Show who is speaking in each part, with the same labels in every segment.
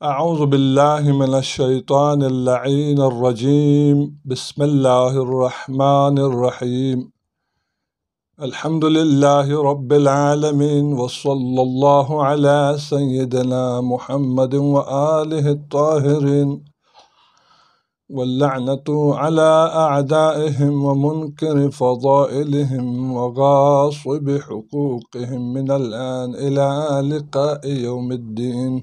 Speaker 1: أعوذ بالله من الشيطان اللعين الرجيم. بسم الله الرحمن الرحيم. الحمد لله رب العالمين، وصلى الله على سيدنا محمد وآله الطاهرين، واللعنة على أعدائهم ومنكر فضائلهم وغاصب حقوقهم من الآن إلى لقاء يوم الدين.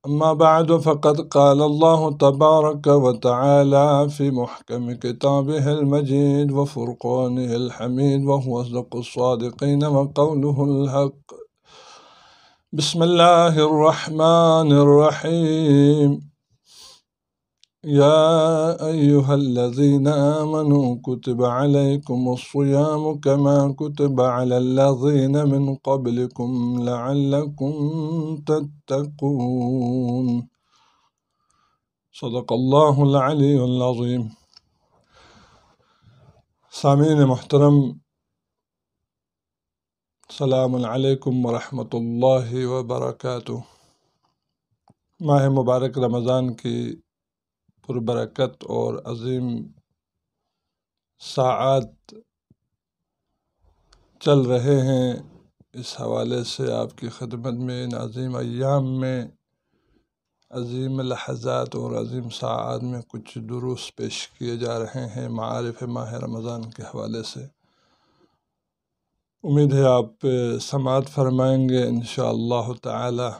Speaker 1: أما بعد، فقد قال الله تبارك وتعالى في محكم كتابه المجيد وفرقانه الحميد، وهو أصدق الصادقين وقوله الحق. بسم الله الرحمن الرحيم. يا أيها الذين آمنوا كتب عليكم الصيام كما كتب على الذين من قبلكم لعلكم تتقون. صدق الله العلی العظیم. سامعین محترم، السلام علیکم ورحمۃ اللہ وبرکاتہ. ماہ مبارک رمضان کی پربرکت اور عظیم ساعات چل رہے ہیں. اس حوالے سے آپ کی خدمت میں ان عظیم ایام میں، عظیم لحظات اور عظیم ساعات میں کچھ دروس پیش کیے جا رہے ہیں معارف ماہ رمضان کے حوالے سے. امید ہے آپ سماعت فرمائیں گے انشاءاللہ تعالی.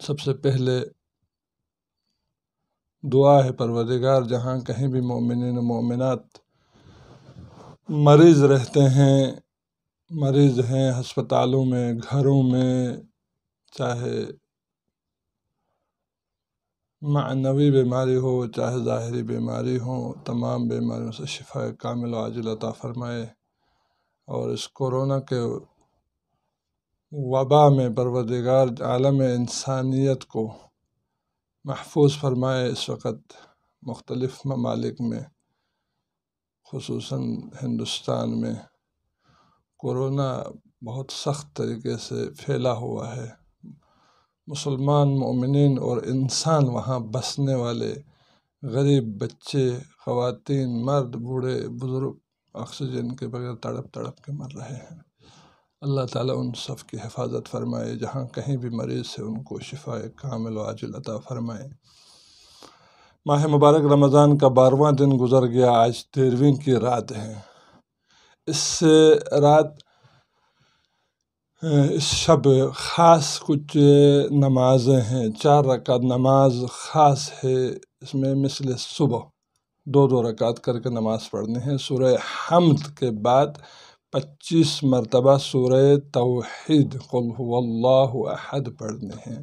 Speaker 1: سب سے پہلے دعا ہے پروردگار، جہاں کہیں بھی مومنین و مومنات مریض رہتے ہیں، مریض ہیں ہسپتالوں میں، گھروں میں، چاہے معنوی بیماری ہو چاہے ظاہری بیماری ہو، تمام بیماریوں سے شفا کامل و عاجل عطا فرمائے. اور اس کورونا کے وبا میں پروردگار عالم انسانیت کو محفوظ فرمائے. اس وقت مختلف ممالک میں، خصوصاً ہندوستان میں، کورونا بہت سخت طریقے سے پھیلا ہوا ہے. مسلمان مومنین اور انسان وہاں بسنے والے، غریب بچے، خواتین، مرد، بوڑھے، بزرگ آکسیجن کے بغیر تڑپ تڑپ کے مر رہے ہیں. اللہ تعالیٰ ان سب کی حفاظت فرمائے. جہاں کہیں بھی مریض ہے ان کو شفا کامل و عاجل عطا فرمائے. ماہ مبارک رمضان کا 12واں دن گزر گیا، آج 13ویں کی رات ہے. اس رات، اس شب خاص کچھ نمازیں ہیں. 4 رکعت نماز خاص ہے. اس میں مثل صبح 2 رکعت کر کے نماز پڑھنی ہے. سورہ حمد کے بعد 25 مرتبہ سورہ توحید قل هو اللہ احد پڑھنے ہیں.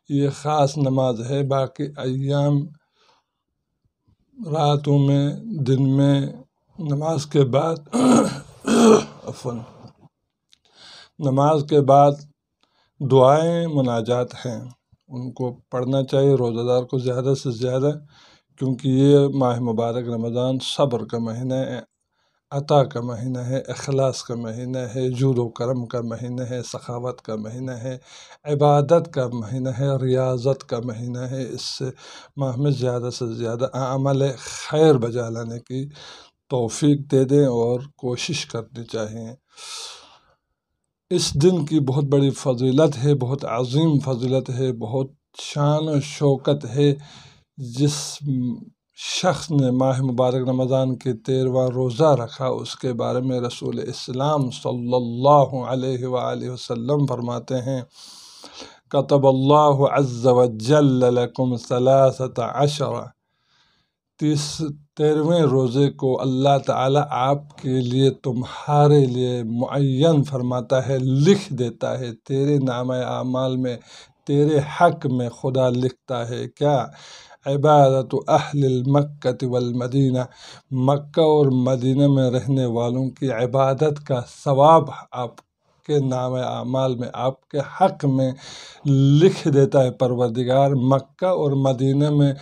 Speaker 1: یہ خاص نماز ہے. باقی ایام راتوں میں، دن میں نماز کے بعد نماز کے بعد دعائیں مناجات ہیں، ان کو پڑھنا چاہیے روزہ دار کو زیادہ سے زیادہ، کیونکہ یہ ماہ مبارک رمضان صبر کا مہینہ ہے، عطا کا مہینہ ہے، اخلاص کا مہینہ ہے، جود و کرم کا مہینہ ہے، سخاوت کا مہینہ ہے، عبادت کا مہینہ ہے، ریاضت کا مہینہ ہے. اس سے ماہ میں زیادہ سے زیادہ اعمال خیر بجا لانے کی توفیق دے دیں اور کوشش کرنی چاہیے. اس دن کی بہت بڑی فضیلت ہے، بہت عظیم فضیلت ہے، بہت شان و شوکت ہے. جس شخص نے ماہ مبارک رمضان کے 13واں روزہ رکھا، اس کے بارے میں رسول اسلام صلی اللہ علیہ وآلہ وسلم فرماتے ہیں: کتب اللہ عز وجل لکم 13 13ویں روزے کو اللہ تعالیٰ آپ کے لیے، تمہارے لیے معین فرماتا ہے، لکھ دیتا ہے. تیرے نامہ اعمال میں، تیرے حق میں خدا لکھتا ہے کیا؟ عبادت اہل المکۃ والمدینہ، مکہ اور مدینہ میں رہنے والوں کی عبادت کا ثواب آپ کے نامہ اعمال میں، آپ کے حق میں لکھ دیتا ہے پروردگار. مکہ اور مدینہ میں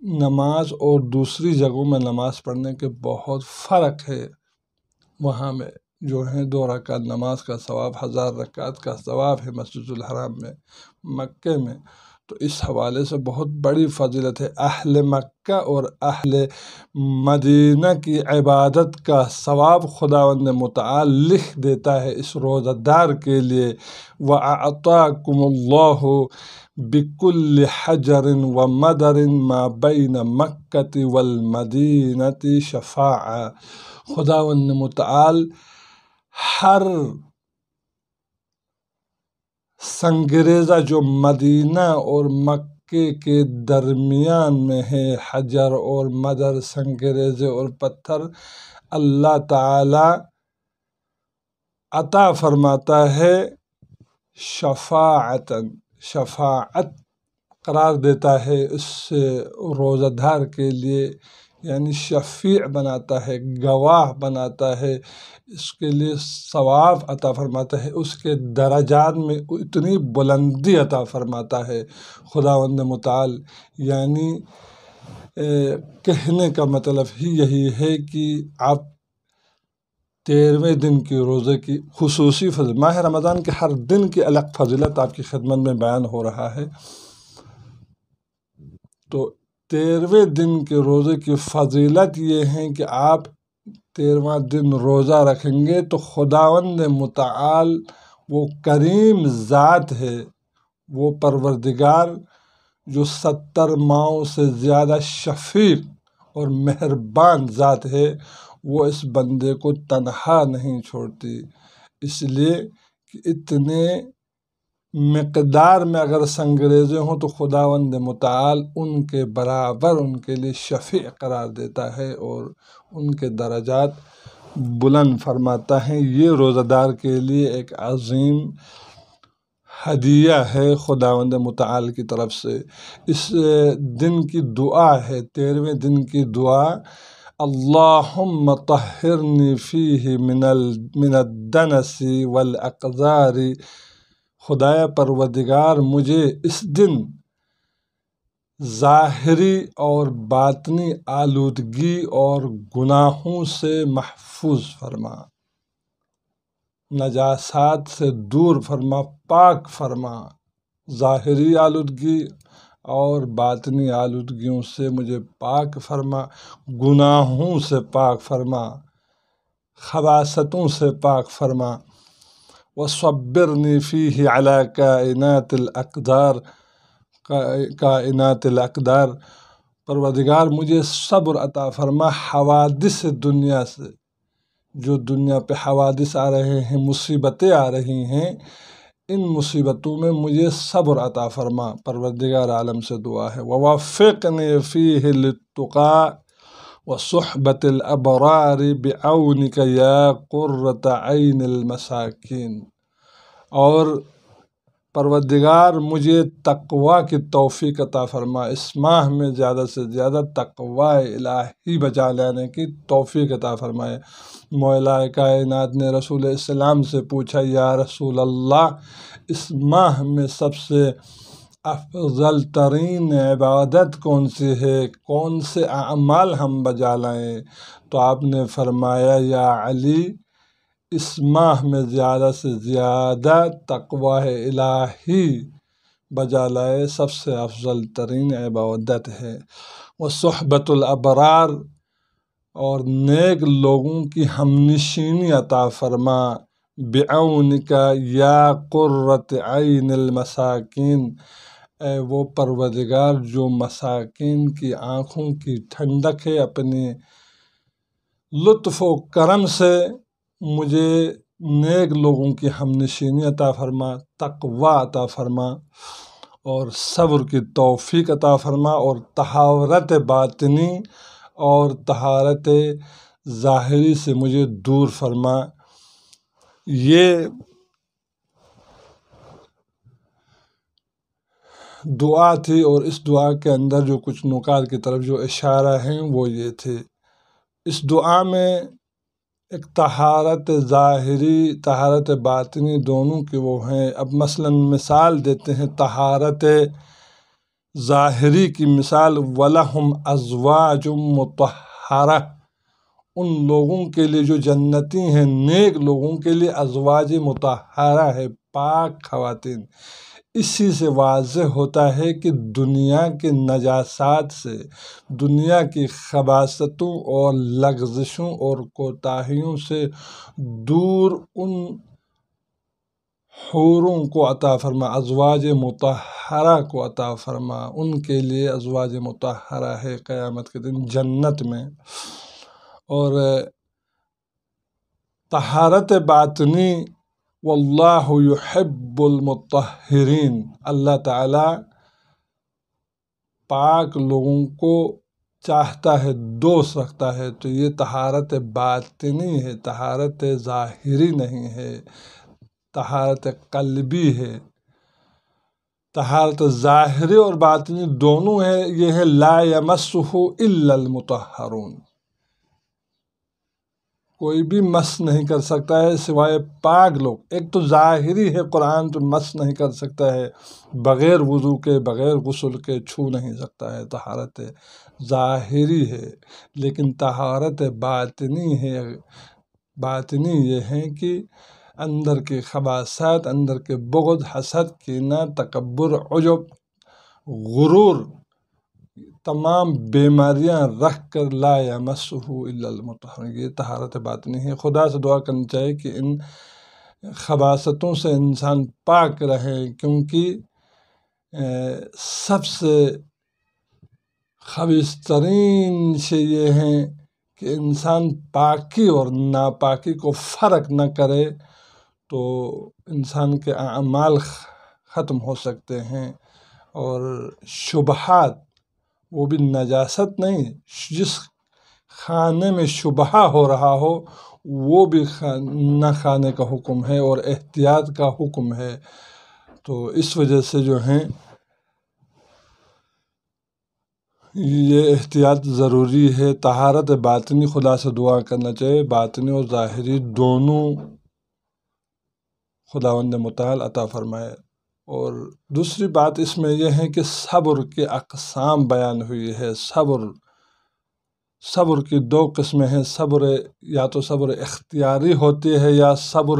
Speaker 1: نماز اور دوسری جگہوں میں نماز پڑھنے کے بہت فرق ہے. وہاں میں جو ہیں 2 رکعت نماز کا ثواب 1000 رکعت کا ثواب ہے مسجد الحرام میں، مکے میں۔ تو اس حوالے سے بہت بڑی فضیلت ہے۔ اہل مکہ اور اہل مدینہ کی عبادت کا ثواب خداوند متعال لکھ دیتا ہے اس روزہ دار کے لیے۔ وَأَعْطَاكُمُ اللَّهُ بِكُلِّ حَجَرٍ وَمَدَرٍ مَا بَيْنَ مَكَّةِ وَالْمَدِينَةِ شَفَاعَةً، خداوند متعال ہر سنگریزہ جو مدینہ اور مکے کے درمیان میں ہے، حجر اور مدر، سنگریزے اور پتھر، اللہ تعالی عطا فرماتا ہے شفاعت قرار دیتا ہے اس روزہ دار کے لیے، یعنی شفیع بناتا ہے، گواہ بناتا ہے، اس کے لیے ثواب عطا فرماتا ہے، اس کے درجات میں اتنی بلندی عطا فرماتا ہے خداوند متعال۔ یعنی کہنے کا مطلب ہی یہی ہے کہ آپ 13ویں دن کے روزے کی خصوصی فضیلت، ماہ رمضان کے ہر دن کی الگ فضیلت آپ کی خدمت میں بیان ہو رہا ہے۔ تو 13ویں دن کے روزے کی فضیلت یہ ہے کہ آپ 13واں دن روزہ رکھیں گے تو خداوند متعال وہ کریم ذات ہے، وہ پروردگار جو 70 ماؤں سے زیادہ شفیق اور مہربان ذات ہے، وہ اس بندے کو تنہا نہیں چھوڑتی، اس لیے کہ اتنے مقدار میں اگر سنگریزے ہوں تو خداوند متعال ان کے برابر ان کے لیے شفیع قرار دیتا ہے اور ان کے درجات بلند فرماتا ہے۔ یہ روزہ دار کے لیے ایک عظیم ہدیہ ہے خداوند متعال کی طرف سے۔ اس دن کی دعا ہے، 13ویں دن کی دعا، اللہم طہرنی فیہ من الدنس والاقذار، خدایا پروردگار مجھے اس دن ظاہری اور باطنی آلودگی اور گناہوں سے محفوظ فرما، نجاسات سے دور فرما، پاک فرما، ظاہری آلودگی اور باطنی آلودگیوں سے مجھے پاک فرما، گناہوں سے پاک فرما، خباثتوں سے پاک فرما۔ وصبرنی فیہ علی کائنات الاقدار، پروردگار مجھے صبر عطا فرما حوادث دنیا سے، جو دنیا پہ حوادث آ رہے ہیں، مصیبتیں آ رہی ہیں، ان مصیبتوں میں مجھے صبر عطا فرما، پروردگار عالم سے دعا ہے۔ ووفقنی فیہ للتقیٰ وصحبۃ الابرار بعونک یا قرۃ عین المساکین، اور پروردگار مجھے تقوی کی توفیق عطا فرما، اس ماہ میں زیادہ سے زیادہ تقوی الہی بچا لینے کی توفیق عطا فرمائے۔ مولا کائنات نے رسول اسلام سے پوچھا، یا رسول اللہ، اس ماہ میں سب سے افضل ترین عبادت کون سی ہے، کون سے اعمال ہم بجا لائیں؟ تو آپ نے فرمایا، یا علی، اس ماہ میں زیادہ سے زیادہ تقوی الہی بجا لائے، سب سے افضل ترین عبادت ہے۔ وصحبۃ الابرار، اور نیک لوگوں کی ہمنشینی عطا فرما، بعونک یا قرۃ عین المساکین، اے وہ پروردگار جو مساکین کی آنکھوں کی ٹھنڈک ہے، اپنے لطف و کرم سے مجھے نیک لوگوں کی ہمنشینی عطا فرما، تقوی عطا فرما، اور صبر کی توفیق عطا فرما، اور طہارت باطنی اور طہارت ظاہری سے مجھے دور فرما۔ یہ دعا تھی، اور اس دعا کے اندر جو کچھ نکات کی طرف جو اشارہ ہیں وہ یہ تھے۔ اس دعا میں ایک طہارت ظاہری، طہارت باطنی دونوں کے وہ ہیں۔ اب مثلاً مثال دیتے ہیں طہارت ظاہری کی مثال، وَلَهُمْ أَزْوَاجٌ مُطَهَّرَةٌ، ان لوگوں کے لیے جو جنتی ہیں، نیک لوگوں کے لیے ازواج مطہرہ ہے، پاک خواتین۔ اسی سے واضح ہوتا ہے کہ دنیا کے نجاسات سے، دنیا کی خباثتوں اور لغزشوں اور کوتاہیوں سے دور ان حوروں کو عطا فرما، ازواج مطہرہ کو عطا فرما۔ ان کے لیے ازواج مطہرہ ہے قیامت کے دن جنت میں۔ اور طہارت باطنی، واللہ یحب المطہرین، اللہ تعالیٰ پاک لوگوں کو چاہتا ہے، دوست رکھتا ہے۔ تو یہ طہارت باطنی ہے، طہارت ظاہری نہیں ہے، طہارت قلبی ہے۔ طہارت ظاہری اور باطنی دونوں ہے، یہ ہے لا یمسہ الا المطہرون، کوئی بھی مس نہیں کر سکتا ہے سوائے پاک لوگ۔ ایک تو ظاہری ہے، قرآن تو مس نہیں کر سکتا ہے، بغیر وضو کے، بغیر غسل کے چھو نہیں سکتا ہے، طہارت ظاہری ہے۔ لیکن طہارت باطنی ہے، باطنی یہ ہے کہ اندر کے خباثات، اندر کے بغض، حسد، کینہ، تکبر، عجب، غرور، تمام بیماریاں رکھ کر لا یمسہ الا المطہرون، یہ طہارت باطنی ہے۔ خدا سے دعا کرنی چاہیے کہ ان خباثتوں سے انسان پاک رہے، کیونکہ سب سے خبیث ترین شے یہ ہیں کہ انسان پاکی اور ناپاکی کو فرق نہ کرے تو انسان کے اعمال ختم ہو سکتے ہیں۔ اور شبہات، وہ بھی نجاست نہیں، جس کھانے میں شبہ ہو رہا ہو وہ بھی نہ کھانے کا حکم ہے اور احتیاط کا حکم ہے۔ تو اس وجہ سے جو ہیں یہ احتیاط ضروری ہے۔ طہارت باطنی خدا سے دعا کرنا چاہیے، باطنی اور ظاہری دونوں خداوند متعال عطا فرمائے۔ اور دوسری بات اس میں یہ ہے کہ صبر کے اقسام بیان ہوئی ہے۔ صبر کی دو قسمیں ہیں، صبر یا تو صبر اختیاری ہوتی ہے یا صبر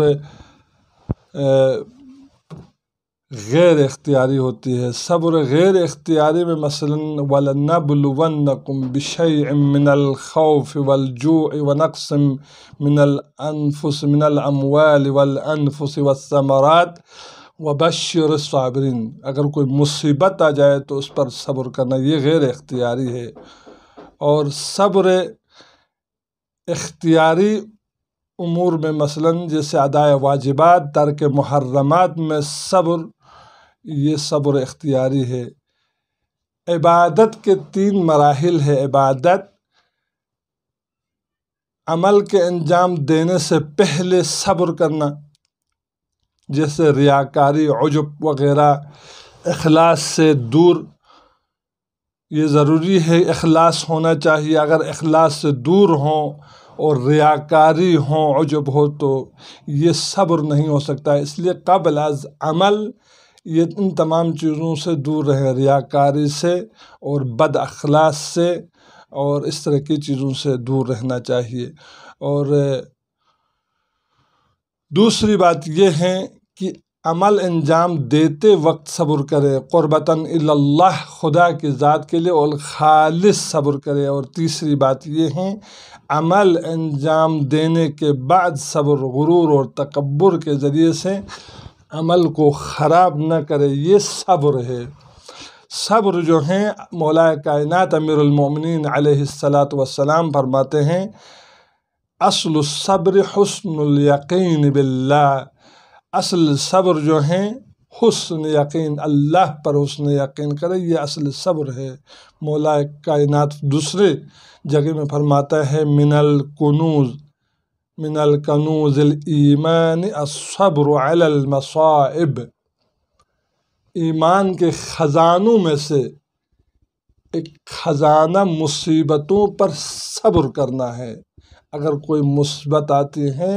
Speaker 1: غیر اختیاری ہوتی ہے۔ صبر غیر اختیاری میں مثلاً وَلَنَبْلُوَنَّكُمْ بِشَيْءٍ مِّنَ الْخَوْفِ وَالْجُوعِ وَنَقْصٍ مِّنَ الْأَمْوَالِ وَالْأَنفُسِ وَالثَّمَرَاتِ وَبَشِّرِ الصَّابِرِينَ، اگر کوئی مصیبت آ جائے تو اس پر صبر کرنا، یہ غیر اختیاری ہے۔ اور صبر اختیاری امور میں مثلاً جیسے ادائے واجبات، ترک محرمات میں صبر، یہ صبر اختیاری ہے۔ عبادت کے 3 مراحل ہے۔ عبادت، عمل کے انجام دینے سے پہلے صبر کرنا، جیسے ریاکاری، عجب وغیرہ، اخلاص سے دور، یہ ضروری ہے، اخلاص ہونا چاہیے۔ اگر اخلاص سے دور ہوں اور ریاکاری ہوں، عجب ہو، تو یہ صبر نہیں ہو سکتا ہے۔ اس لیے قبل از عمل یہ ان تمام چیزوں سے دور رہیں، ریاکاری سے اور بد اخلاص سے اور اس طرح کی چیزوں سے دور رہنا چاہیے۔ اور دوسری بات یہ ہے کہ عمل انجام دیتے وقت صبر کرے، قربتاً اللہ، خدا کی ذات کے لیے، اور خالص صبر کرے۔ اور تیسری بات یہ ہے عمل انجام دینے کے بعد صبر، غرور اور تکبر کے ذریعے سے عمل کو خراب نہ کرے، یہ صبر ہے۔ صبر جو ہیں مولا کائنات امیر المومنین علیہ السلام فرماتے ہیں اصل الصبر حسن الیقین باللہ، اصل صبر جو ہیں حسن یقین، اللہ پر حسن یقین کرے، یہ اصل صبر ہے۔ مولا کائنات دوسرے جگہ میں فرماتا ہے من الکنوز الایمان الصبر علی المصائب، ایمان کے خزانوں میں سے ایک خزانہ مصیبتوں پر صبر کرنا ہے۔ اگر کوئی مصیبت آتی ہے،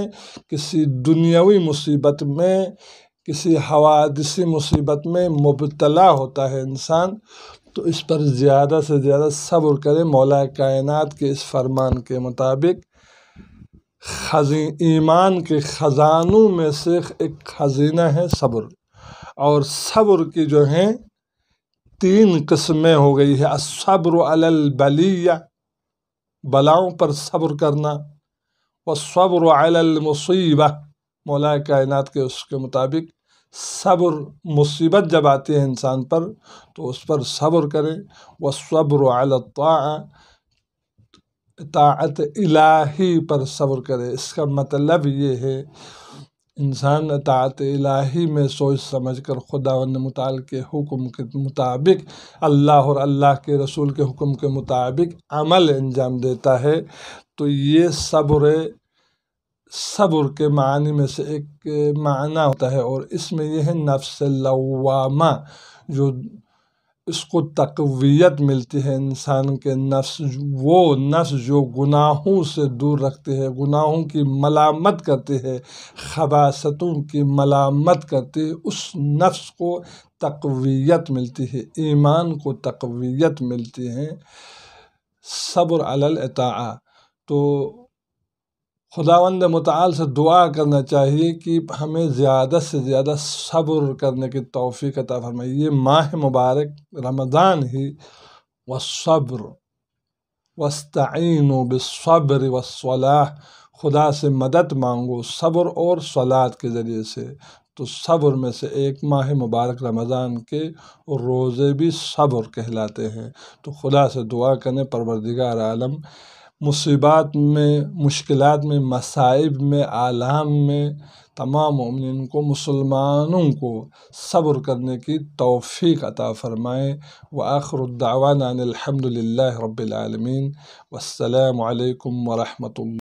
Speaker 1: کسی دنیاوی مصیبت میں، کسی حوادثی مصیبت میں مبتلا ہوتا ہے انسان، تو اس پر زیادہ سے زیادہ صبر کرے۔ مولا کائنات کے اس فرمان کے مطابق ایمان کے خزانوں میں سے ایک خزینہ ہے صبر، اور صبر کی جو ہیں 3 قسمیں ہو گئی ہے۔ الصبر علی البلیہ، بلاؤں پر صبر کرنا، والصبر علی المصیبہ، مولا کائنات کے اس کے مطابق صبر، مصیبت جب آتی ہے انسان پر تو اس پر صبر کرے، والصبر علی الطاعہ، اطاعت الہی پر صبر کرے۔ اس کا مطلب یہ ہے انسان اطاعت الہی میں سوچ سمجھ کر خداوند متعال کے حکم کے مطابق، اللہ اور اللہ کے رسول کے حکم کے مطابق عمل انجام دیتا ہے، تو یہ صبر کے معنی میں سے ایک معنی ہوتا ہے، اور اس میں یہ ہے نفس لوامہ، جو اس کو تقویت ملتی ہے انسان کے نفس، وہ نفس جو گناہوں سے دور رکھتے ہے، گناہوں کی ملامت کرتے ہے، خباثتوں کی ملامت کرتے ہے، اس نفس کو تقویت ملتی ہے، ایمان کو تقویت ملتی ہے۔ صبر علی الاطاعہ، تو خداوند متعال سے دعا کرنا چاہیے کہ ہمیں زیادہ سے زیادہ صبر کرنے کی توفیق عطا فرمائے۔ یہ ماہ مبارک رمضان ہی، والصبر واستعینوا بالصبر والصلاۃ، خدا سے مدد مانگو صبر اور صلاۃ کے ذریعے سے، تو صبر میں سے ایک ماہ مبارک رمضان کے روزے بھی صبر کہلاتے ہیں۔ تو خدا سے دعا کریں پروردگار عالم مصیبات میں، مشکلات میں، مصائب میں، آلام میں تمام مومنین کو، مسلمانوں کو صبر کرنے کی توفیق عطا فرمائے۔ وآخر الدعوانا ان الحمد للہ رب العالمین، والسلام علیکم ورحمۃ اللہ۔